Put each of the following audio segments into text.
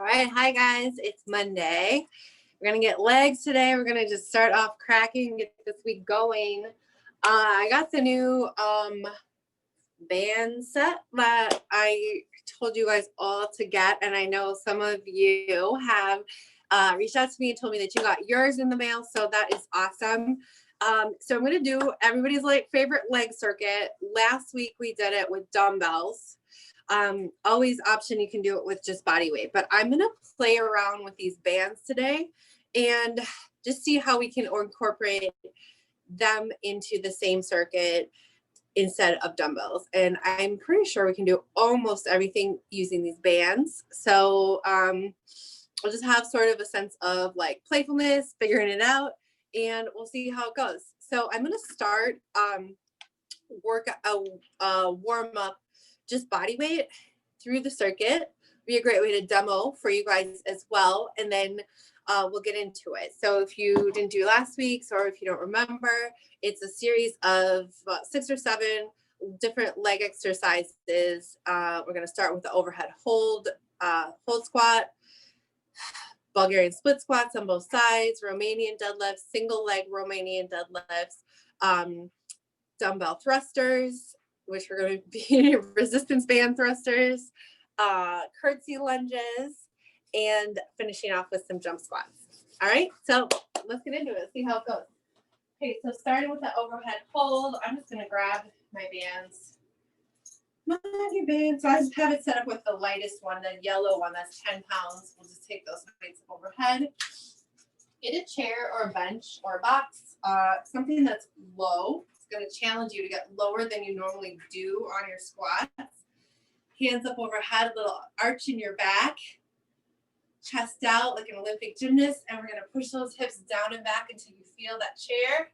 All right, hi guys, it's Monday. We're gonna get legs today. We're gonna just start off cracking, get this week going. I got the new band set that I told you guys all to get, and I know some of you have reached out to me and told me that you got yours in the mail, so that is awesome. So I'm gonna do everybody's favorite leg circuit. Last week we did it with dumbbells. Always option you can do it with just body weight, but I'm gonna play around with these bands today and just see how we can incorporate them into the same circuit instead of dumbbells. And I'm pretty sure we can do almost everything using these bands. So we'll just have sort of a sense of like playfulness, figuring it out, and we'll see how it goes. So I'm gonna start warm up just body weight through the circuit. Be a great way to demo for you guys as well, and then we'll get into it. So if you didn't do last week's, or if you don't remember, it's a series of 6 or 7 different leg exercises. We're going to start with the overhead hold squat, Bulgarian split squats on both sides, Romanian deadlifts, single leg Romanian deadlifts, dumbbell thrusters, which are going to be resistance band thrusters, curtsy lunges, and finishing off with some jump squats. All right, so let's get into it, see how it goes. Okay, so starting with the overhead hold, I'm just going to grab my bands. So I just have it set up with the lightest one, the yellow one, that's 10 pounds. We'll just take those weights overhead. Get a chair or a bench or a box, something that's low. Going to challenge you to get lower than you normally do on your squats. Hands up overhead, little arch in your back, chest out like an Olympic gymnast, and we're going to push those hips down and back until you feel that chair.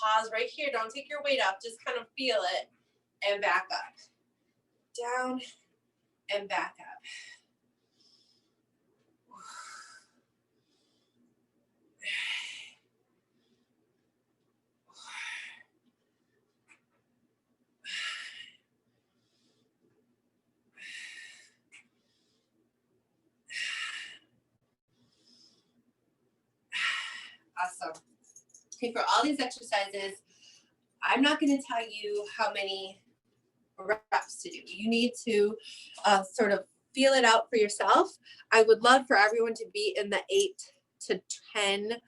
Pause right here. Don't take your weight up. Just kind of feel it and back up. Down and back up. Awesome. Okay, for all these exercises, I'm not going to tell you how many reps to do. You need to sort of feel it out for yourself. I would love for everyone to be in the 8 to 10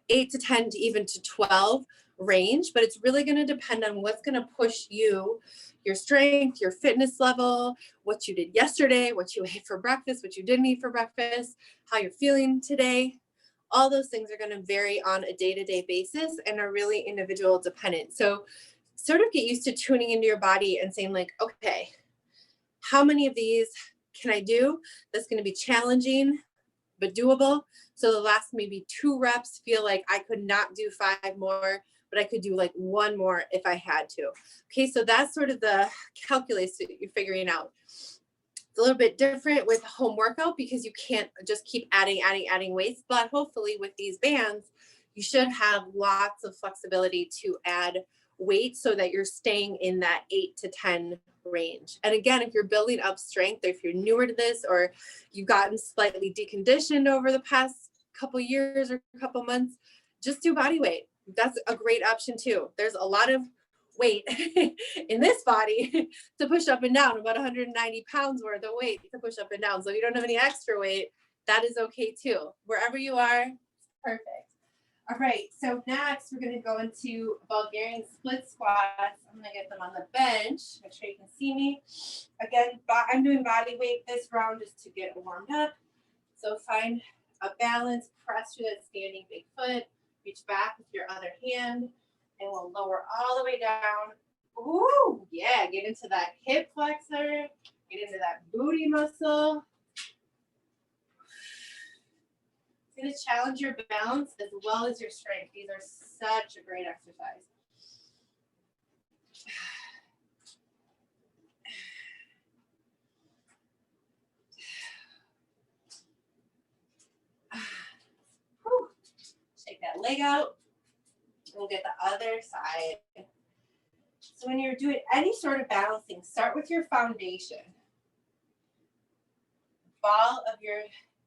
to even to 12 range, but it's really going to depend on what's going to push you, your strength, your fitness level, what you did yesterday, what you ate for breakfast, what you didn't eat for breakfast, how you're feeling today. All those things are going to vary on a day-to-day basis and are really individual dependent. So sort of get used to tuning into your body and saying like, okay, how many of these can I do that's going to be challenging but doable? So the last maybe 2 reps feel like I could not do 5 more, but I could do like 1 more if I had to. Okay, so that's sort of the calculus that you're figuring out. It's a little bit different with home workout because you can't just keep adding weights, but hopefully with these bands, you should have lots of flexibility to add weight so that you're staying in that 8 to 10 range. And again, if you're building up strength, or if you're newer to this, or you've gotten slightly deconditioned over the past couple years or couple months, just do body weight. That's a great option too. There's a lot of weight in this body to push up and down, about 190 pounds worth of weight to push up and down. So if you don't have any extra weight, that is okay too. Wherever you are, perfect. All right, so next we're going to go into Bulgarian split squats. I'm going to get them on the bench. Make sure you can see me. Again, I'm doing body weight this round just to get warmed up. So find a balance, press through that standing big foot, reach back with your other hand, and we'll lower all the way down. Ooh, yeah, get into that hip flexor, get into that booty muscle. It's going to challenge your balance as well as your strength. These are such a great exercise. Shake that leg out. We'll get the other side. So when you're doing any sort of balancing, start with your foundation. ball of your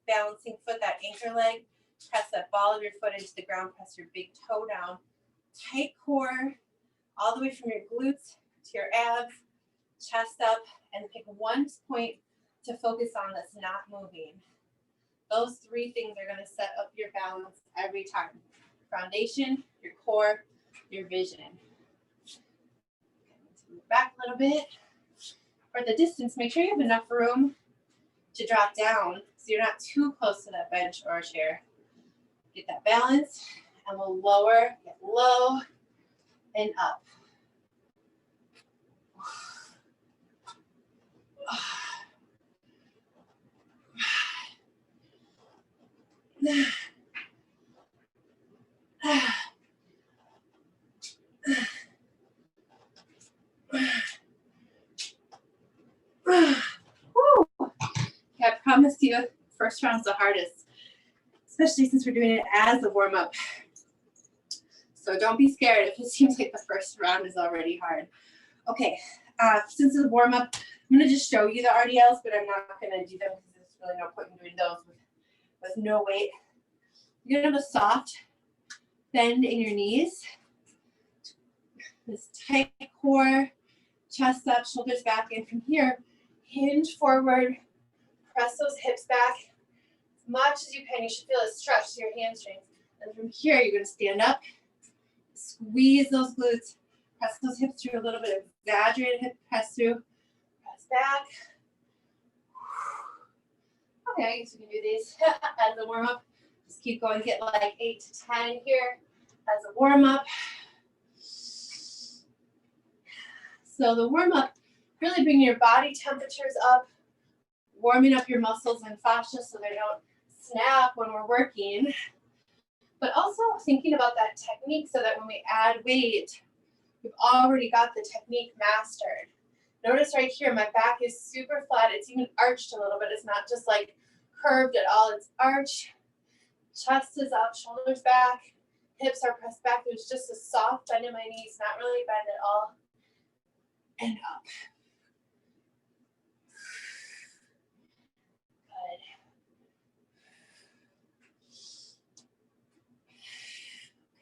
balancing foot, that anchor leg. Press that ball of your foot into the ground. Press your big toe down. Tight core, all the way from your glutes to your abs, chest up, and pick one point to focus on that's not moving. Those three things are going to set up your balance every time. Foundation, your core, your vision. Move back a little bit. For the distance, make sure you have enough room to drop down so you're not too close to that bench or chair. Get that balance, and we'll lower, get low, and up. I promise you, first round's the hardest, especially since we're doing it as a warm-up. So don't be scared if it seems like the first round is already hard. Okay, since it's a warm-up, I'm going to just show you the RDLs, but I'm not going to do them because there's really no point in doing those with no weight. You're going to have a soft bend in your knees. This tight core, chest up, shoulders back, and from here, hinge forward, press those hips back as much as you can. You should feel a stretch to your hamstrings. And from here, you're going to stand up, squeeze those glutes, press those hips through, a little bit of exaggerated hip press through, press back. Okay, I guess we can do these as a warm-up. Just keep going, get like 8 to 10 here as a warm-up. So the warm-up, really bring your body temperatures up, warming up your muscles and fascia so they don't snap when we're working. But also thinking about that technique so that when we add weight, we've already got the technique mastered. Notice right here, my back is super flat. It's even arched a little bit. It's not just like curved at all. It's arched. Chest is up, shoulders back, hips are pressed back. There's just a soft bend in my knees, not really bend at all. And up. Good.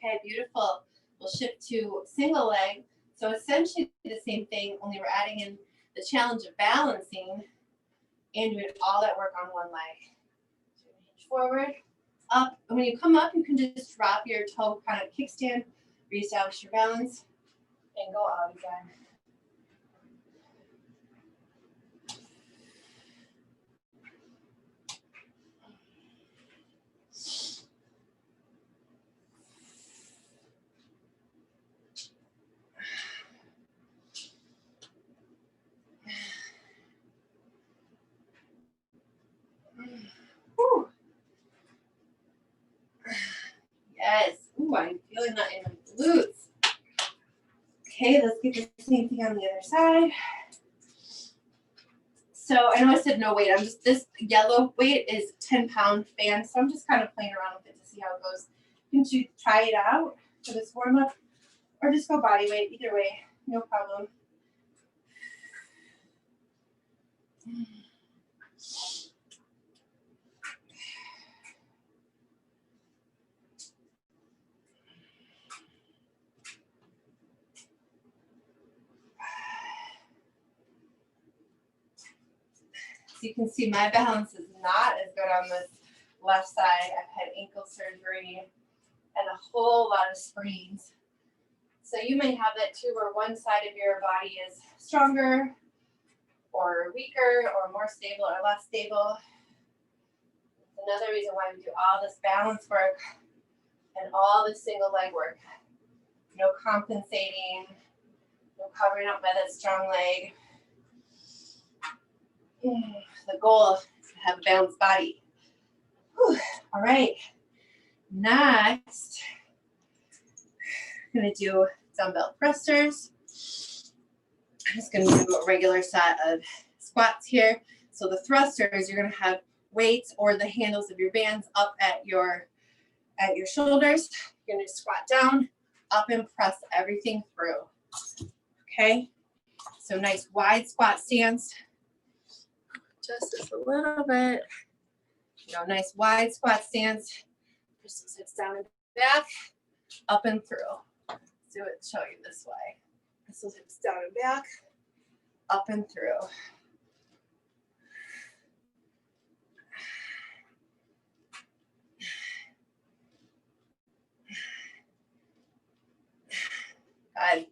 Okay, beautiful. We'll shift to single leg. So essentially the same thing, only we're adding in the challenge of balancing and doing all that work on one leg. So hinge forward, up. And when you come up, you can just drop your toe, kind of kickstand, reestablish your balance, and go out again. Whew. Yes. Ooh, I'm feeling that in my glutes. Okay, let's get the same thing on the other side. So I know I said no weight. This yellow weight is 10-pound band. So I'm just kind of playing around with it to see how it goes. You can try it out for this warm up or just go body weight. Either way, no problem. So you can see my balance is not as good on this left side. I've had ankle surgery and a whole lot of sprains. So you may have that too, where one side of your body is stronger or weaker or more stable or less stable. Another reason why we do all this balance work and all this single leg work. No compensating, no covering up by that strong leg. The goal is to have a balanced body. Whew. All right. Next, I'm going to do dumbbell thrusters. I'm just going to do a regular set of squats here. So the thrusters, you're going to have weights or the handles of your bands up at your shoulders. You're going to squat down, up and press everything through. Okay? So nice wide squat stance. Just this a little bit. Nice wide squat stance. Crystal sits down and back, up and through. Let's do it, show you this way. Crystal sits down and back, up and through. Good.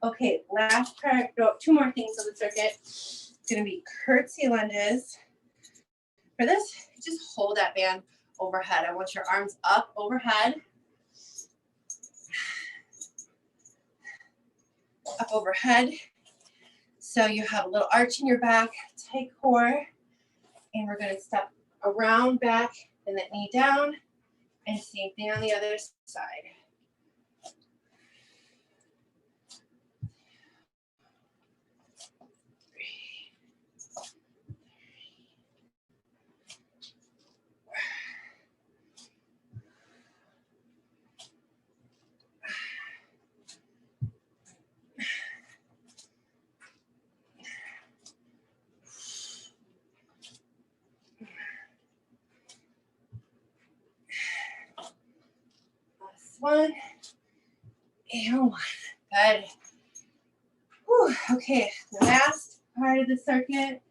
Okay, last part, two more things on the circuit. It's gonna be curtsy lunges. For this, just hold that band overhead. I want your arms up overhead. Up overhead. So you have a little arch in your back, tight core, and we're gonna step around back and that knee down, and same thing on the other side. One and one. Good. Whew. Okay, the last part of the circuit,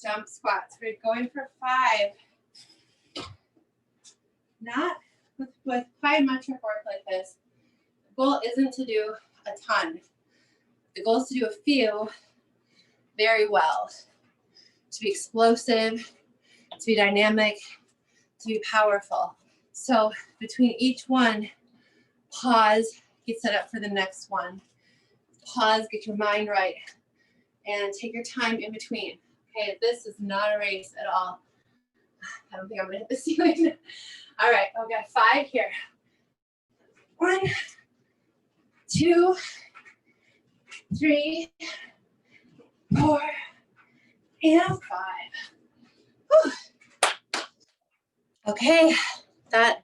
jump squats. We're going for 5. Not with plyometric work like this. The goal isn't to do a ton. The goal is to do a few very well. To be explosive, to be dynamic, to be powerful. So between each one, pause, get set up for the next one. Pause, get your mind right, and take your time in between. Okay, this is not a race at all. I don't think I'm gonna hit the ceiling. All right, I've got 5 here. 1, 2, 3, 4, and 5. Whew. Okay, that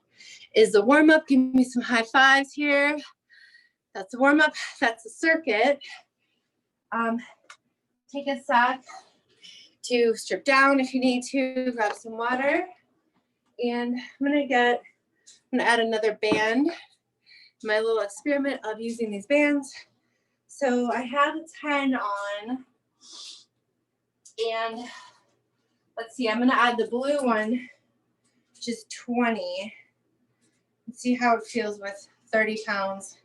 is the warm-up. Give me some high fives here. That's the warm-up. That's the circuit. Take a sec to strip down if you need to. Grab some water. And I'm gonna add another band. My little experiment of using these bands. So I have a 10 on. And let's see, I'm gonna add the blue one, which is 20. Let's see how it feels with 30 pounds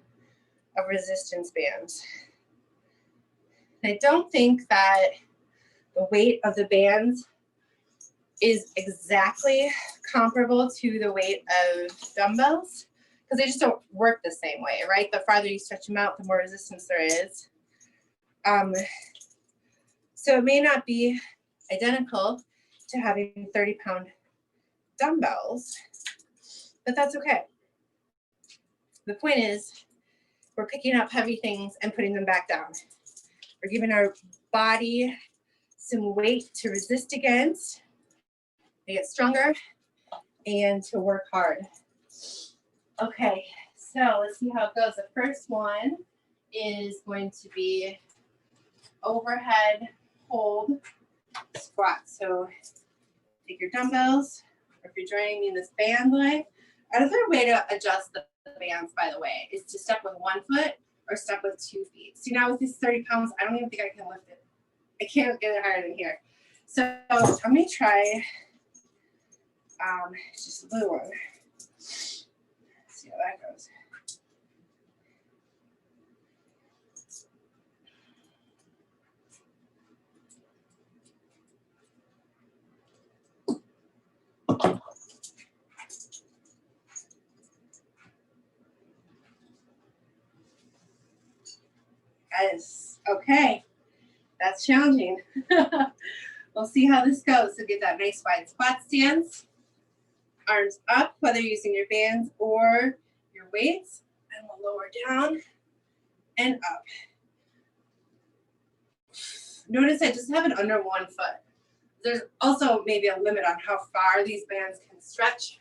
of resistance bands. I don't think that the weight of the bands is exactly comparable to the weight of dumbbells because they just don't work the same way, right? The farther you stretch them out, the more resistance there is. So it may not be identical to having 30-pound dumbbells, but that's okay. The point is, we're picking up heavy things and putting them back down. We're giving our body some weight to resist against, to get stronger, and to work hard. Okay, so let's see how it goes. The first one is going to be overhead hold squat. So take your dumbbells, or if you're joining me in this band line. Another way to adjust the bands, by the way, is to step with 1 foot or step with 2 feet. See, now with these 30 pounds, I don't even think I can lift it. I can't get it higher than here. So I'm gonna try just a blue one. See how that goes. Guys, okay, that's challenging. We'll see how this goes. So get that nice wide squat stance, arms up, whether you're using your bands or your weights, and we'll lower down and up. Notice I just have it under 1 foot. There's also maybe a limit on how far these bands can stretch.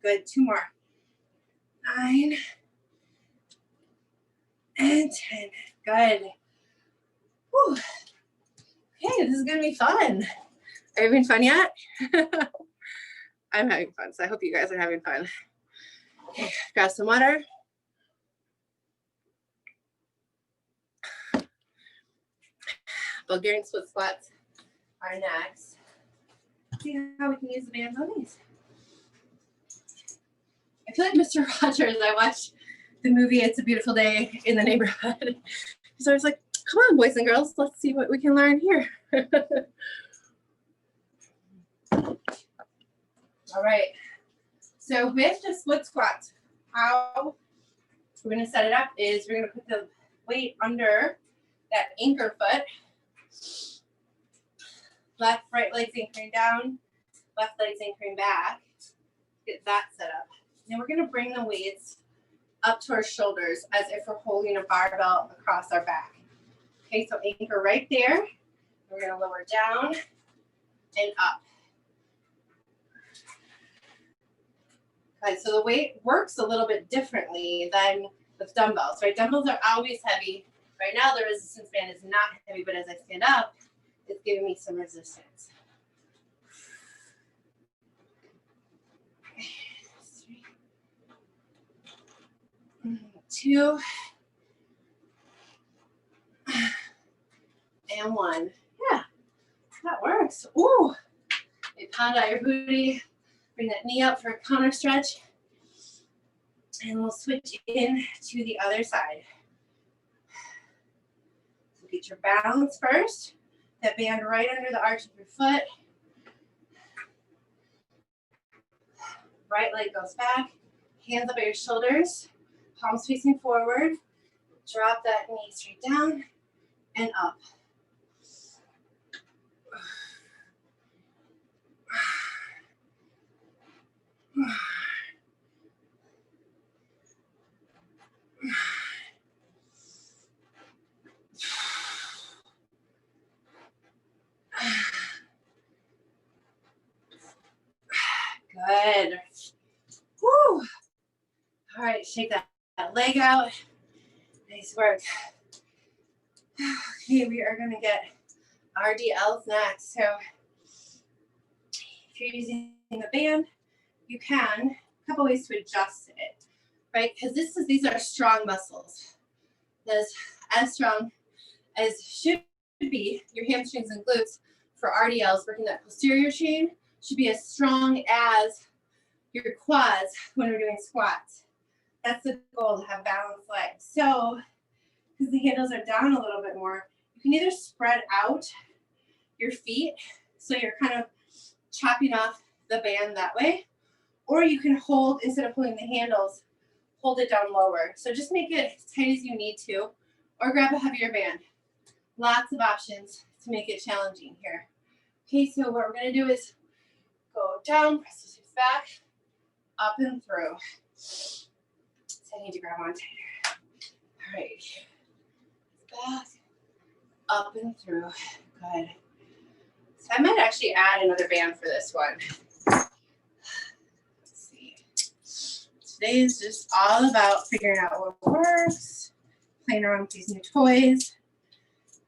Good. 2 more. 9 and 10. Good. Whew. Okay, this is gonna be fun. Are you having fun yet? I'm having fun, so I hope you guys are having fun. Okay, grab some water. Bulgarian split squats are next. See how we can use the bands on these. I feel like Mr. Rogers. I watched the movie It's a Beautiful Day in the Neighborhood. He's always like, come on, boys and girls, let's see what we can learn here. All right. So with the split squats, how we're going to set it up is we're going to put the weight under that anchor foot. Left, right leg's anchoring down, left leg's anchoring back. Get that set up. Then we're going to bring the weights up to our shoulders as if we're holding a barbell across our back. Okay, so anchor right there. We're going to lower down and up. Okay, so the weight works a little bit differently than with dumbbells, right? Dumbbells are always heavy. Right now, the resistance band is not heavy, but as I stand up, it's giving me some resistance. 3, 2, and 1. Yeah, that works. Ooh, you pound out your booty, bring that knee up for a counter stretch, and we'll switch in to the other side. So get your balance first. That band right under the arch of your foot. Right leg goes back, hands up at your shoulders, palms facing forward. Drop that knee straight down and up. Good. Woo. All right, shake that leg out. Nice work. Okay, we are going to get RDLs next. So if you're using the band, you can, a couple ways to adjust it, right? Because these are strong muscles. That's as strong as should be your hamstrings and glutes for RDLs, working that posterior chain should be as strong as your quads when we're doing squats. That's the goal, to have balanced legs. So, because the handles are down a little bit more, you can either spread out your feet, so you're kind of chopping off the band that way, or you can hold, instead of pulling the handles, hold it down lower. So just make it as tight as you need to, or grab a heavier band. Lots of options to make it challenging here. Okay, so what we're gonna do is go down, press the hips back, up and through. So I need to grab on tighter. All right, back, up and through. Good. So I might actually add another band for this one. Let's see. Today is just all about figuring out what works, playing around with these new toys,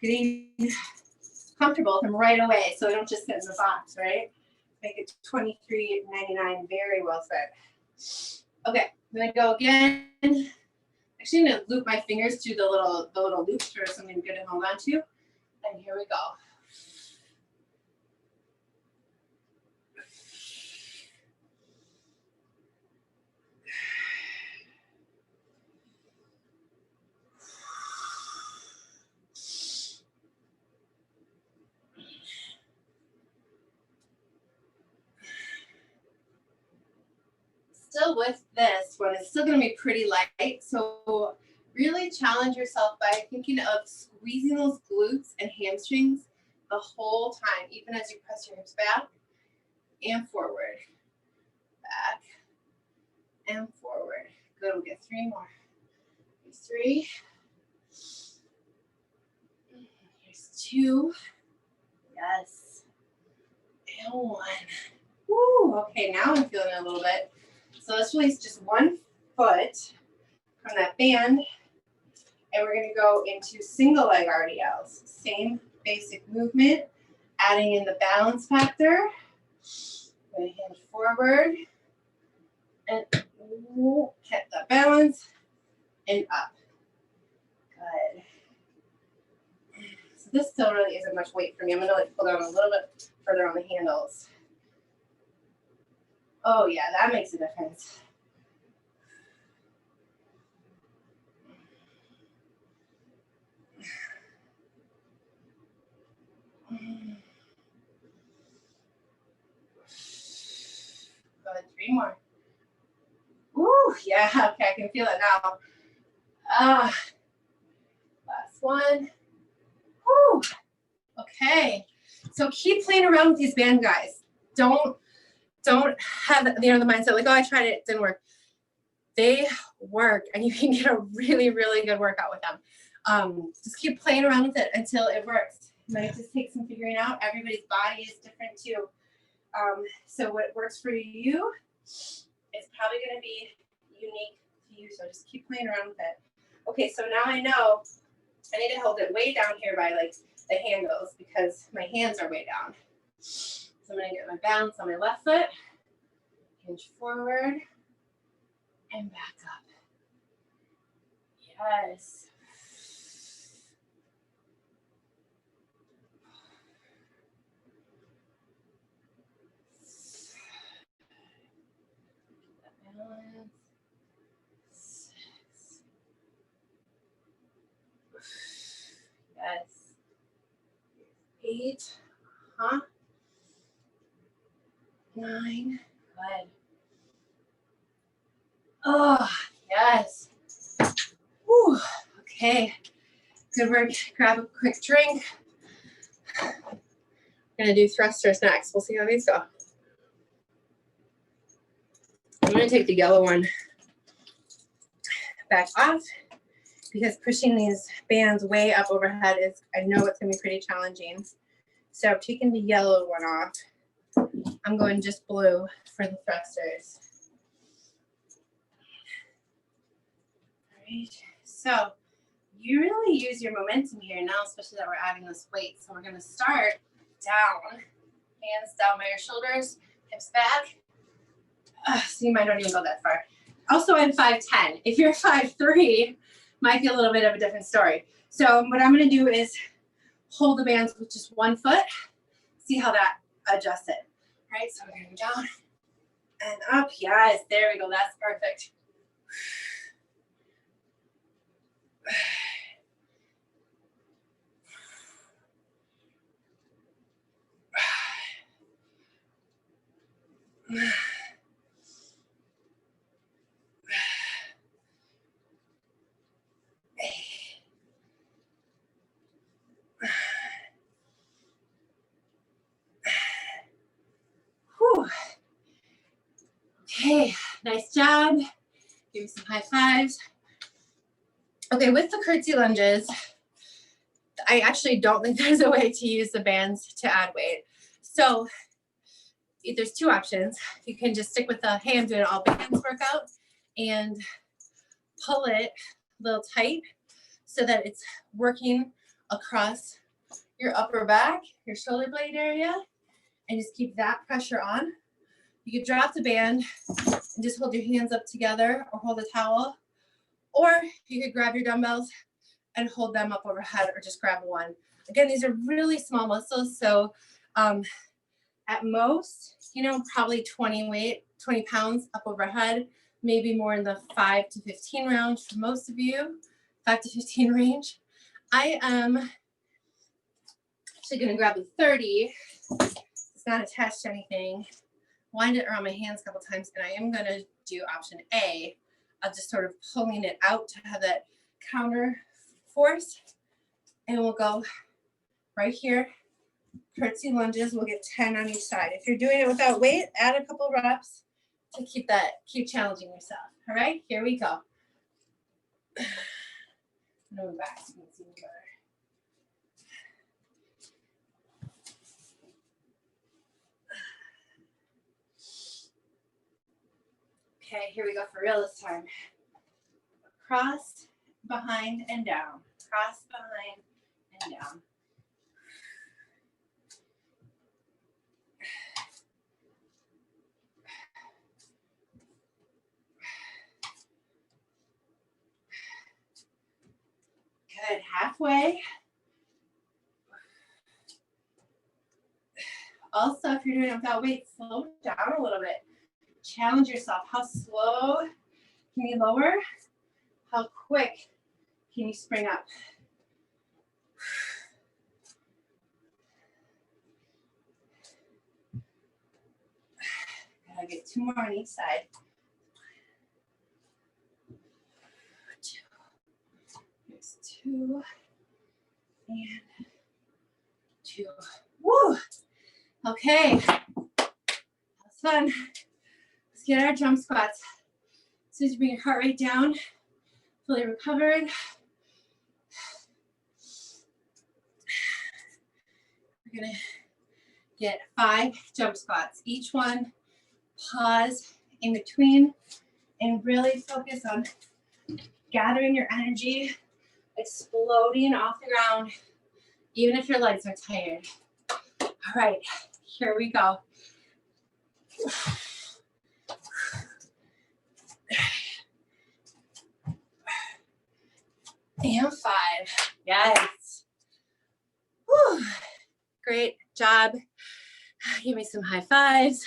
getting comfortable with them right away so they don't just sit in the box, right? Make it $23.99, very well fit. Okay, I'm gonna go again. Actually, I'm gonna loop my fingers through the little loops for something good to hold on to. And here we go. Still with this one, it's still going to be pretty light. So really challenge yourself by thinking of squeezing those glutes and hamstrings the whole time, even as you press your hips back and forward. Back and forward. Good, we'll get 3 more. Here's 3. Here's 2. Yes. And one. Woo, okay, now I'm feeling it a little bit. So let's release just 1 foot from that band. And we're gonna go into single leg RDLs. Same basic movement, adding in the balance factor. I'm gonna hinge forward and get that balance and up. Good. So this still really isn't much weight for me. I'm gonna like pull down a little bit further on the handles. Oh yeah, that makes a difference. Good, 3 more. Ooh, yeah, okay, I can feel it now. Last one. Woo. Okay, so keep playing around with these band guys. Don't have the mindset like, oh, I tried it, it didn't work. They work, and you can get a really, really good workout with them. Just keep playing around with it until it works. It might just take some figuring out. Everybody's body is different too. So what works for you is probably going to be unique to you. So just keep playing around with it. Okay, so now I know I need to hold it way down here by like the handles because my hands are way down. So I'm going to get my balance on my left foot, hinge forward, and back up. Yes. Balance. 6. Yes. 8. 9. Good. Oh, yes. Whew. Okay. Good work. Grab a quick drink. Gonna do thrusters next. We'll see how these go. I'm gonna take the yellow one back off because pushing these bands way up overhead is, I know it's gonna be pretty challenging. So I've taken the yellow one off. I'm going just blue for the thrusters. All right, so you really use your momentum here now, especially that we're adding this weight. So we're gonna start down, hands down by your shoulders, hips back. So you might not even go that far. Also, I'm 5'10". If you're 5'3", might be a little bit of a different story. So what I'm gonna do is hold the bands with just 1 foot, see how that adjusts it. All right, so we're gonna go down and up. Yes, there we go, that's perfect. Whew. Okay, nice job. Give me some high fives. Okay, with the curtsy lunges, I actually don't think there's a way to use the bands to add weight. So there's 2 options. You can just stick with the, hey, I'm doing an all bands workout and pull it a little tight so that it's working across your upper back, your shoulder blade area, and just keep that pressure on. You could drop the band and just hold your hands up together or hold a towel, or you could grab your dumbbells and hold them up overhead or just grab one. Again, these are really small muscles, so at most, probably 20 pounds up overhead, maybe more in the 5 to 15 range for most of you, 5 to 15 range. I am actually gonna grab the 30. It's not attached to anything. Wind it around my hands a couple times, and I am gonna do option A of just sort of pulling it out to have that counter force, and we'll go right here. Curtsy lunges, we'll get 10 on each side. If you're doing it without weight, add a couple reps to keep challenging yourself. All right, here we go. Move back so you can see me better. Okay, here we go for real this time. Cross, behind, and down. Cross, behind, and down. Good, halfway. Also, if you're doing it without weight, slow down a little bit. Challenge yourself. How slow can you lower? How quick can you spring up? Gotta get 2 more on each side. 2. Here's 2 and 2. Woo! Okay, that's fun. Let's get our jump squats. As soon as you bring your heart rate down, fully recovered. We're gonna get 5 jump squats. Each one, pause in between and really focus on gathering your energy, exploding off the ground, even if your legs are tired. All right, here we go. And 5. Yes. Whew. Great job. Give me some high fives.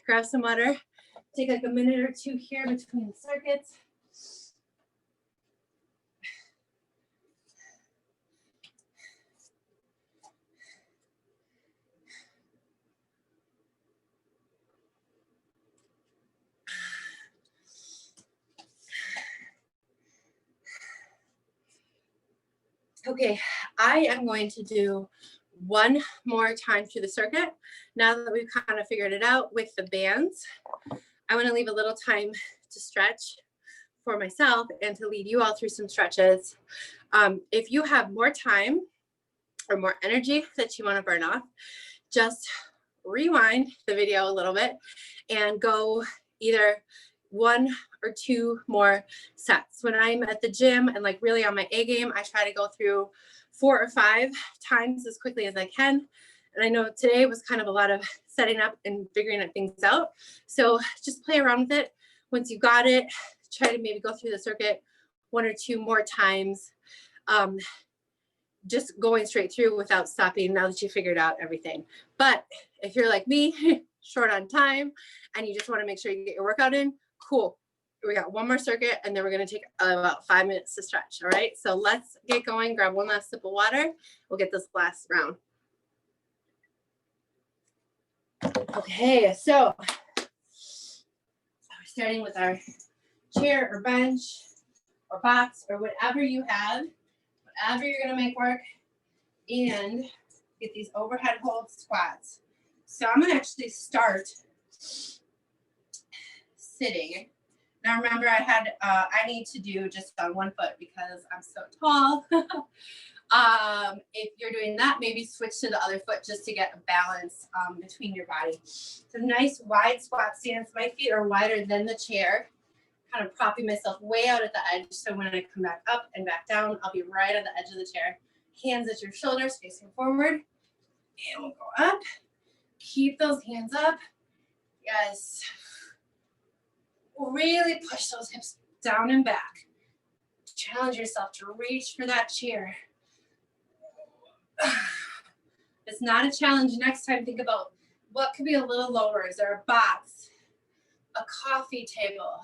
Grab some water. Take like a minute or 2 here between the circuits. Okay, I am going to do one more time through the circuit. Now that we've kind of figured it out with the bands, I want to leave a little time to stretch for myself and to lead you all through some stretches. If you have more time or more energy that you want to burn off, just rewind the video a little bit and go either 1 or 2 more sets. When I'm at the gym and like really on my A game, I try to go through 4 or 5 times as quickly as I can. And I know today was kind of a lot of setting up and figuring things out. So just play around with it. Once you got it, try to maybe go through the circuit 1 or 2 more times. Just going straight through without stopping now that you figured out everything. But if you're like me, short on time, and you just want to make sure you get your workout in, cool. We got 1 more circuit, and then we're going to take about 5 minutes to stretch. All right, so let's get going. Grab 1 last sip of water. We'll get this last round. Okay, so we're starting with our chair or bench or box or whatever you have, whatever you're going to make work, and get these overhead hold squats. So I'm going to actually start sitting. Now remember, I need to do just on 1 foot because I'm so tall. If you're doing that, maybe switch to the other foot just to get a balance between your body. So nice wide squat stance. My feet are wider than the chair, kind of propping myself way out at the edge. So when I come back up and back down, I'll be right on the edge of the chair. Hands at your shoulders, facing forward. And we'll go up. Keep those hands up. Yes. Really push those hips down and back. Challenge yourself to reach for that chair. It's not a challenge. Next time, think about what could be a little lower. Is there a box, a coffee table?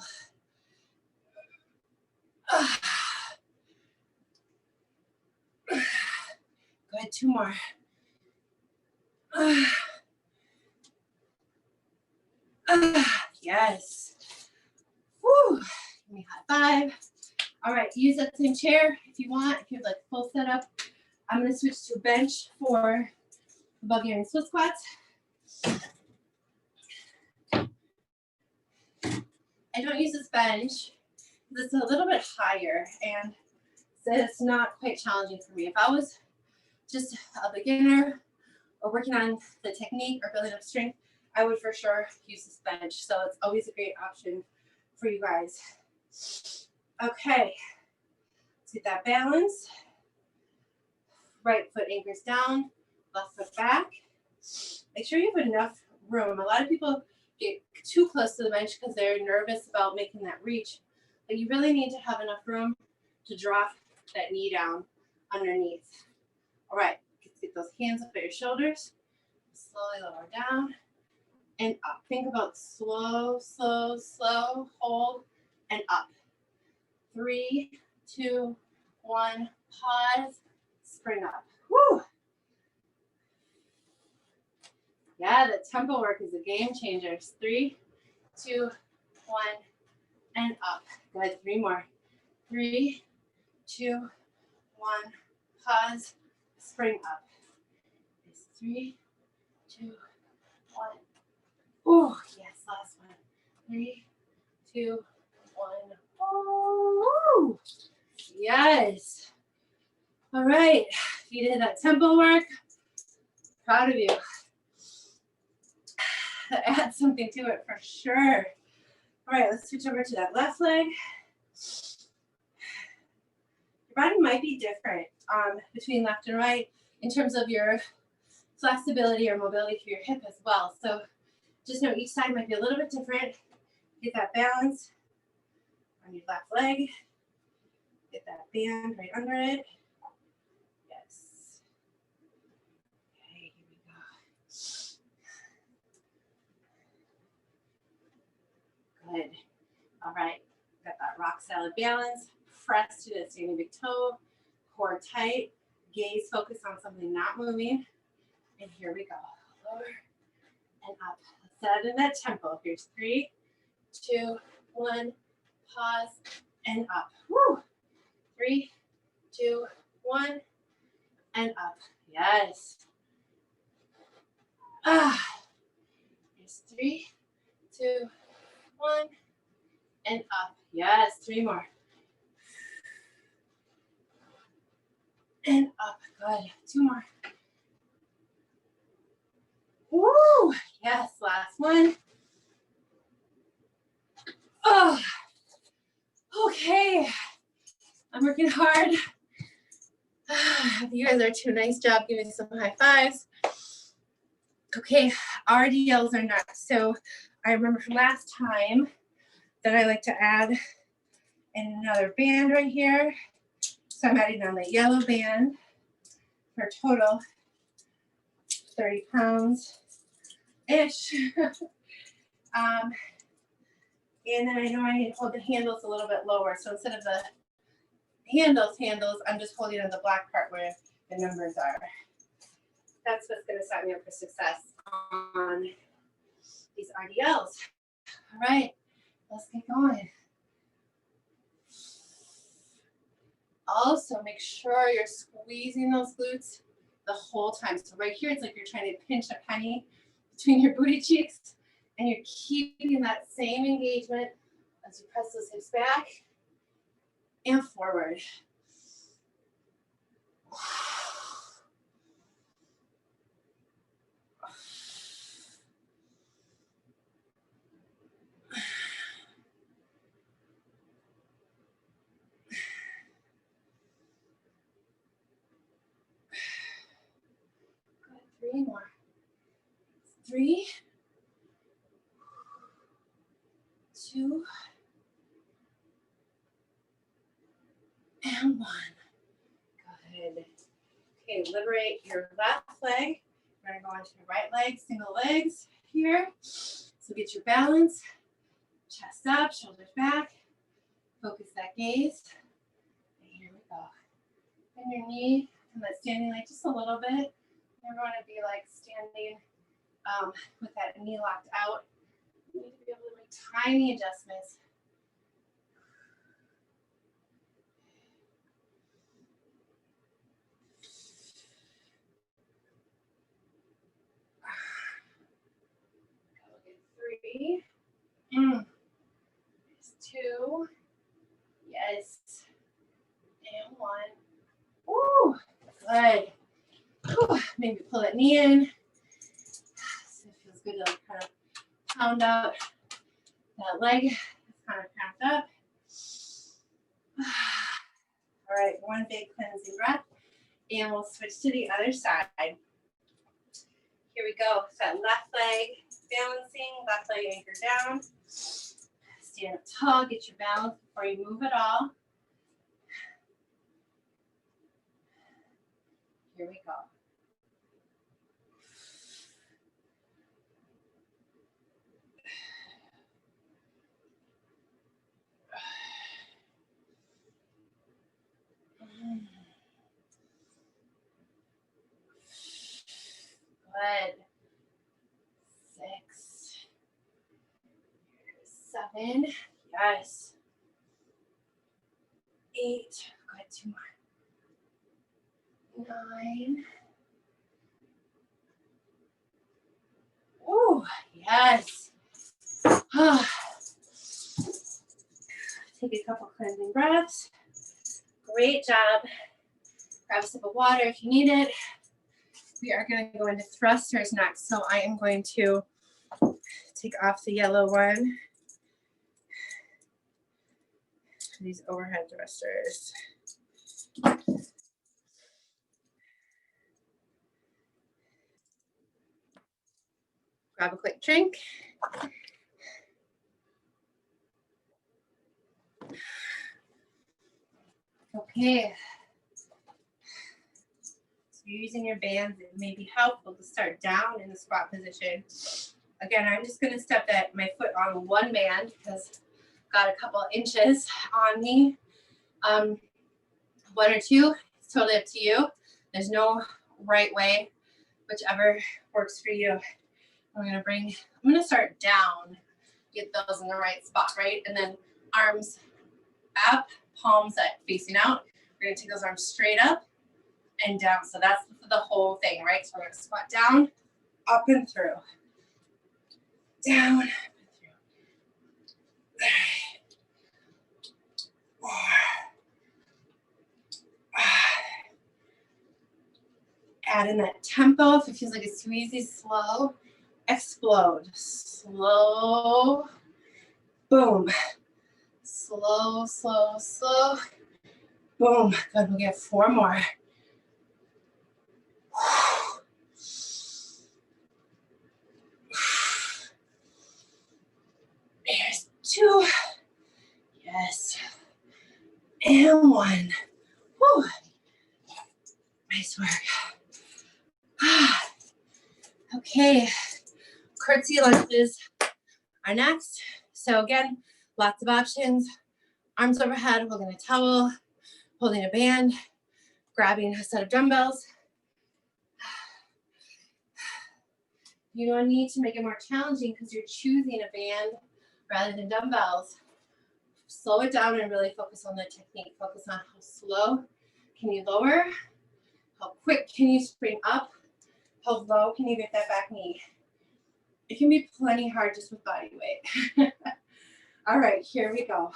Go ahead, 2 more. Yes. Woo. Give me a high five. All right, use that same chair if you want. If you have like full setup, I'm going to switch to a bench for Bulgarian split squats. I don't use this bench because it's a little bit higher and so it's not quite challenging for me. If I was just a beginner or working on the technique or building up strength, I would for sure use this bench. So it's always a great option for you guys. Okay, let's get that balance. Right foot anchors down, left foot back. Make sure you have enough room. A lot of people get too close to the bench because they're nervous about making that reach, but you really need to have enough room to drop that knee down underneath. All right, get those hands up at your shoulders. Slowly lower down and up. Think about slow, slow, slow, hold, and up. 3, 2, 1, pause, spring up. Woo! Yeah, the tempo work is a game changer. 3, 2, 1, and up. Good, 3 more. 3, 2, 1, pause, spring up. 3, 2, 1. Oh, yes, last one. 3, 2, 1. Oh, yes. All right, you did that tempo work. Proud of you. Add something to it for sure. All right, let's switch over to that left leg. Your body might be different between left and right in terms of your flexibility or mobility through your hip as well. So just know each side might be a little bit different. Get that balance on your left leg. Get that band right under it. Yes. Okay, here we go. Good. All right. Got that rock solid balance. Press to the standing big toe. Core tight. Gaze focused on something not moving. And here we go. Lower and up. Let's add in that tempo. Here's 3, 2, 1. Pause and up. Woo! 3, 2, 1, and up. Yes. Here's 3, 2, 1, and up. Yes. 3 more. And up. Good. 2 more. Woo! Yes. Last one. Oh. Okay. I'm working hard. You guys are too. Nice job. Give me some high fives. Okay, RDLs are next. So I remember from last time that I like to add another band right here. So I'm adding on the yellow band for a total 30 pounds-ish. And then I know I need to hold the handles a little bit lower. So instead of the handles, I'm just holding on the black part where the numbers are. That's what's going to set me up for success on these RDLs. All right, let's get going. Also, make sure you're squeezing those glutes the whole time. So right here, it's like you're trying to pinch a penny between your booty cheeks, and you're keeping that same engagement as you press those hips back and forward. Good. 3 more. 3, 2, and 1. Good. Okay, liberate your left leg. We're going to go onto your right leg, single legs here. So get your balance, chest up, shoulders back. Focus that gaze. And here we go. Bend your knee and that standing leg just a little bit. You're going to be like standing with that knee locked out. You need to be able to make tiny adjustments. Go get 3. 2. Yes. And 1. Ooh, good. Ooh, maybe pull that knee in. So it feels good to kind of pound out that leg. It's kind of cramped up. All right, one big cleansing breath, and we'll switch to the other side. Here we go. So that left leg balancing, left leg anchor down. Stand up tall, get your balance before you move at all. Here we go. Good. 6, 7, yes. 8, good, 2 more. 9. Oh, yes. Take a couple cleansing breaths. Great job. Grab a sip of water if you need it. We are going to go into thrusters next. So I am going to take off the yellow one. These overhead thrusters. Grab a quick drink. Okay. So you're using your bands. It may be helpful to start down in the squat position. Again, I'm just going to step my foot on one band because I've got a couple inches on me. 1 or 2, it's totally up to you. There's no right way, whichever works for you. I'm going to start down, get those in the right spot, right? And then arms up, palms facing out. We're going to take those arms straight up and down. So that's the whole thing, right? So we're going to squat down, up and through. Down, up and through. 3, 4, 5. Add in that tempo. If it feels like it's too easy, slow. Explode. Slow. Boom. Slow, slow, slow. Boom. Good. We'll get 4 more. There's 2. Yes. And 1. Whew. Nice work. Okay. Curtsy lunges are next. So again, lots of options. Arms overhead, holding a towel, holding a band, grabbing a set of dumbbells. You don't need to make it more challenging because you're choosing a band rather than dumbbells. Slow it down and really focus on the technique. Focus on how slow can you lower, how quick can you spring up, how low can you get that back knee. It can be plenty hard just with body weight. All right, here we go.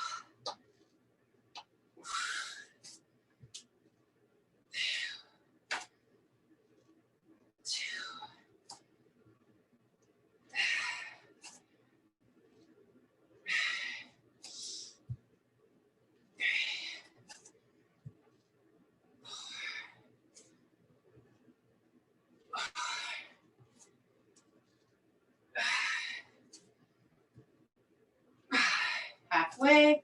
Halfway.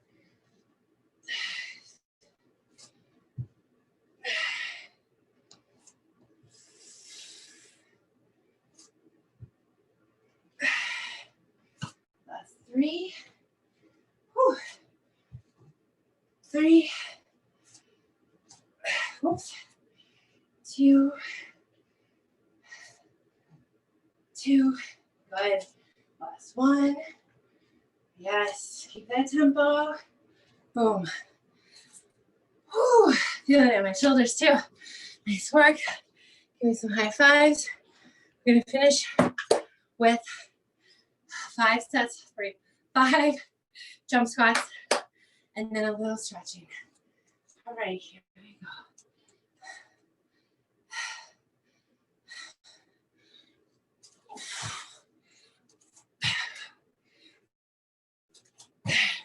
Last 3. Whew. 3. Oops. 2. 2. Good. Last 1. Yes. Keep that tempo. Boom. Whew. Feeling it in my shoulders too. Nice work. Give me some high fives. We're going to finish with 5 sets. 3, 5 jump squats, and then a little stretching. All right, here we go.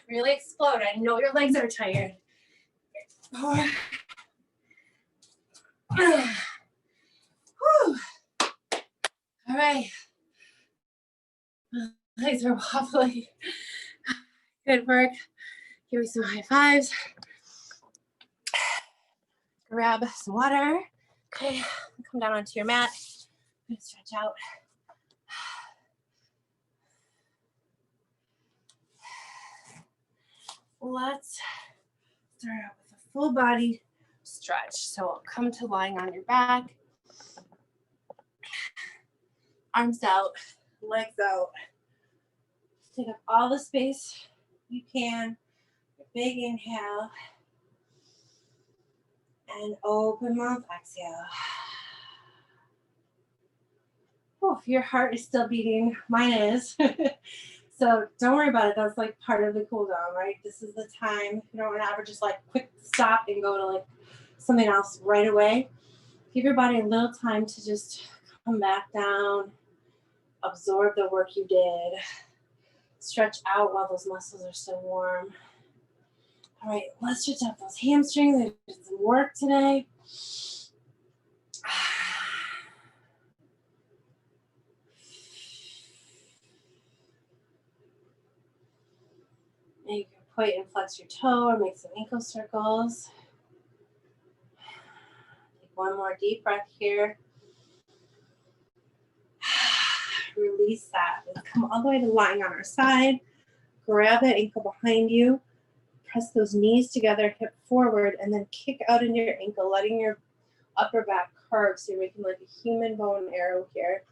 Really explode. I know your legs are tired. 4. Whew. All right. Legs are wobbly. Good work. Give me some high fives. Grab some water. Okay, come down onto your mat. I'm gonna stretch out. Let's start out with a full body stretch. So I'll come to lying on your back. Arms out, legs out. Take up all the space you can. Big inhale. And open mouth, exhale. Oh, your heart is still beating. Mine is. So don't worry about it. That's like part of the cool down, right? This is the time. You don't want to ever just like quick stop and go to like something else right away. Give your body a little time to just come back down, absorb the work you did, stretch out while those muscles are still warm. All right, let's stretch out those hamstrings. They did some work today. And you can point and flex your toe or make some ankle circles. Take one more deep breath here. Release that. Let's come all the way to lying on our side. Grab that ankle behind you. Press those knees together, hip forward, and then kick out in your ankle, letting your upper back curve. So you're making like a human bow and arrow here.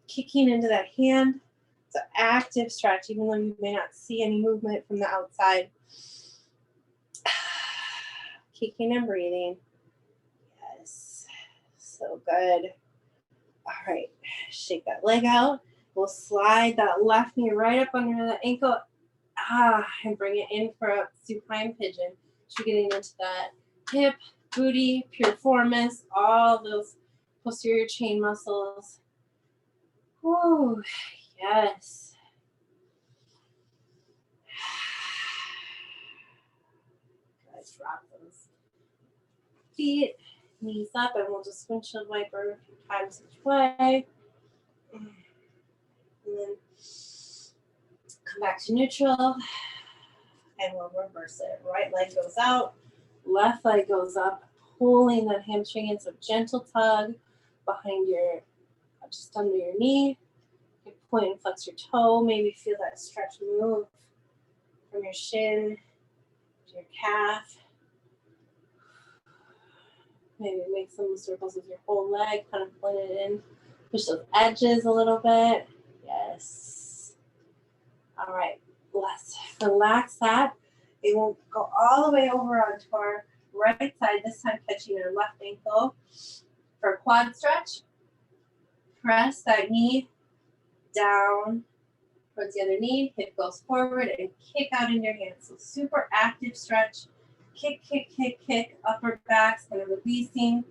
Kicking into that hand. It's an active stretch, even though you may not see any movement from the outside. Kicking and breathing. Yes. So good. All right. Shake that leg out. We'll slide that left knee right up under the ankle. And bring it in for a supine pigeon. So you're getting into that hip, booty, piriformis, all those posterior chain muscles. Woo, yes. Guys, drop those feet, knees up, and we'll just windshield wiper a few times each way. And then come back to neutral. And we'll reverse it. Right leg goes out, left leg goes up, pulling that hamstring in. So gentle tug behind your, just under your knee. You can point and flex your toe. Maybe feel that stretch move from your shin to your calf. Maybe make some circles with your whole leg, kind of blend it in. Push those edges a little bit. Yes. All right. Let's relax that. It will go all the way over onto our right side, this time catching our left ankle for a quad stretch. Press that knee down towards the other knee, hip goes forward, and kick out in your hands. So super active stretch. Kick, kick, kick, kick, upper back's kind of releasing,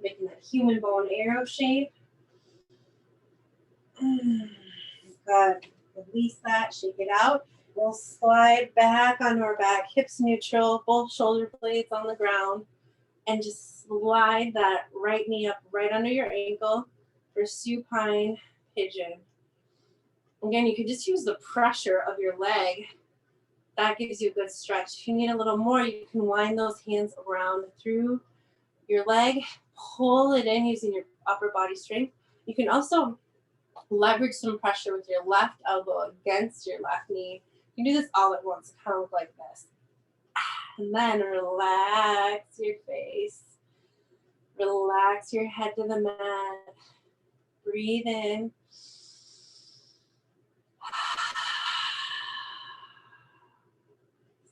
making that human bow and arrow shape. Good. Release that, shake it out. We'll slide back onto our back, hips neutral, both shoulder blades on the ground, and just slide that right knee up right under your ankle for supine pigeon. Again, you can just use the pressure of your leg. That gives you a good stretch. If you need a little more, you can wind those hands around through your leg, pull it in using your upper body strength. You can also leverage some pressure with your left elbow against your left knee. You can do this all at once, kind of look like this. And then relax your face. Relax your head to the mat. Breathe in.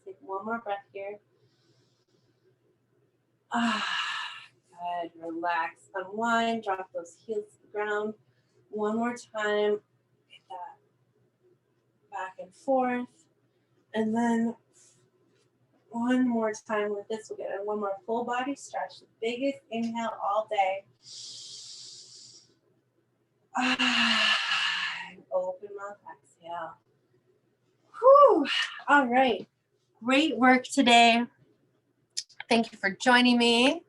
Take one more breath here. Good. Relax. Unwind. Drop those heels to the ground. One more time. Get that back and forth. And then one more time with this. We'll get one more full body stretch. The biggest inhale all day. And open mouth, exhale. Whew. All right. great work today. Thank you for joining me.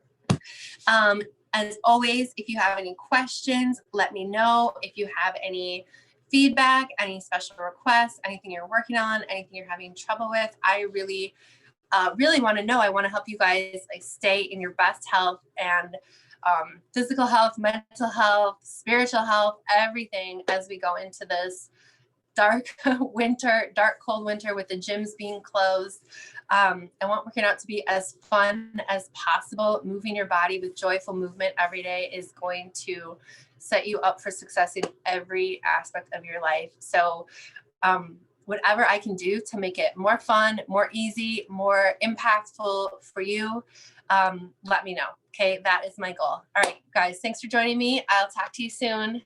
As always, if you have any questions, let me know. If you have any feedback, any special requests, anything you're working on, anything you're having trouble with, I really want to know. I want to help you guys like stay in your best health and physical health, mental health, spiritual health, everything as we go into this dark cold winter with the gyms being closed. I want working out to be as fun as possible. Moving your body with joyful movement every day is going to set you up for success in every aspect of your life. So whatever I can do to make it more fun, more easy, more impactful for you, let me know. Okay, that is my goal. All right, guys, thanks for joining me. I'll talk to you soon.